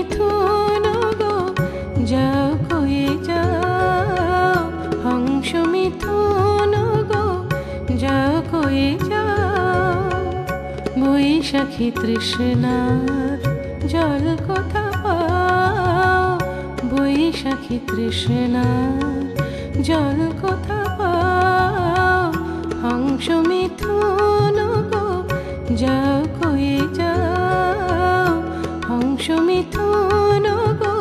মিথুন গো যাও কয়ে যাও, হংস মিথুন গো যাও কয়ে যাও। বৈশাখী তৃষ্ণার জল কোথা পাও, বৈশাখী তৃষ্ণার জল কোথা পাও। হংস মিথুন গো যাও কয়ে যাও, হংস মিথুন গো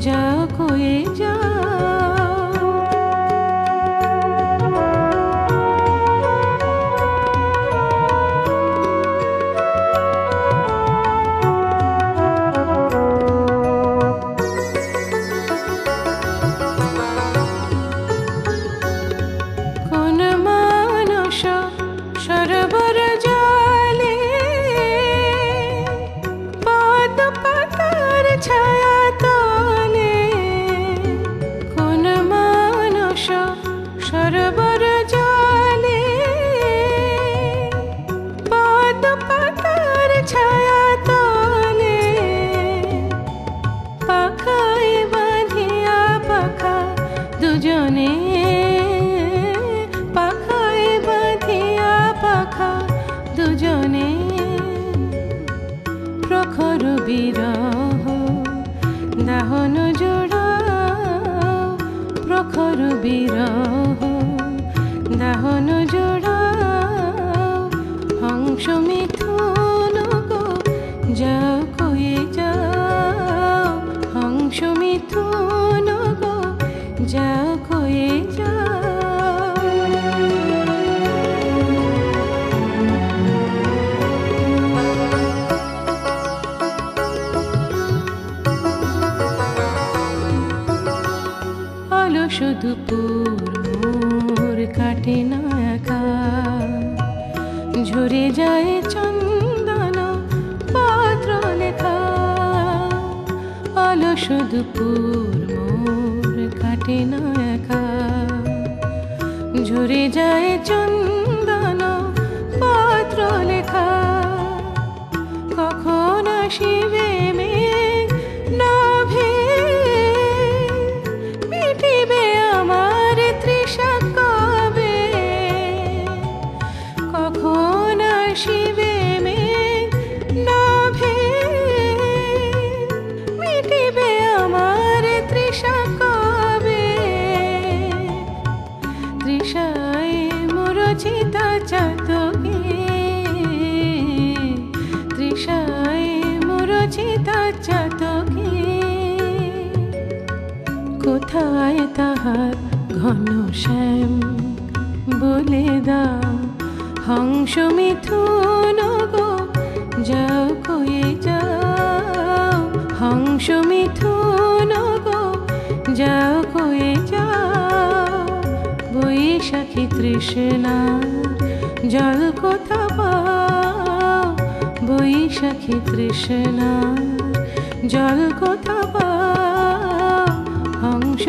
যাও কয়ে যাও। সরোবর জলে পদ পাতার ছায়া তলে, কোন মানস সরোবর জলে পদ পাতার ছায়া তলে। পাখায় বাঁধিয়া পাখা দুজনে, দুজনে প্রখর বিরহ দাহন জোড়াও, প্রখর বিরহ দাহন জোড়াও। হংস মিথুন গো যাও কয়ে যাও, হংস মিথুন গো যাও কয়ে যাও। দুপুর মোর কাটে না একা, ঝরে যায় চন্দন পাত্র লেখা। অলস দুপুর মোর কাটে না একা, ঝরে যায় চন্দন পাত্র লেখা। কখন আসিবে মেঘ নাভে, মিটিবে আমার তৃষা কবে। কখন আসিবে মেঘ নাভে, মিটিবে আমার তৃষা কবে। তৃষায় মুরচিতা চাতকে, তৃষায় মুরচিতা চাতকে। কোথায় তাহার ঘন শ্যাম বলে দাও, হংস মিথুন গো যাও কয়ে যাও, হংস মিথুন গো যাও কয়ে যাও। বৈশাখী তৃষ্ণার জল কোথা পাও, বৈশাখী তৃষ্ণার জল কোথা পাও। হংস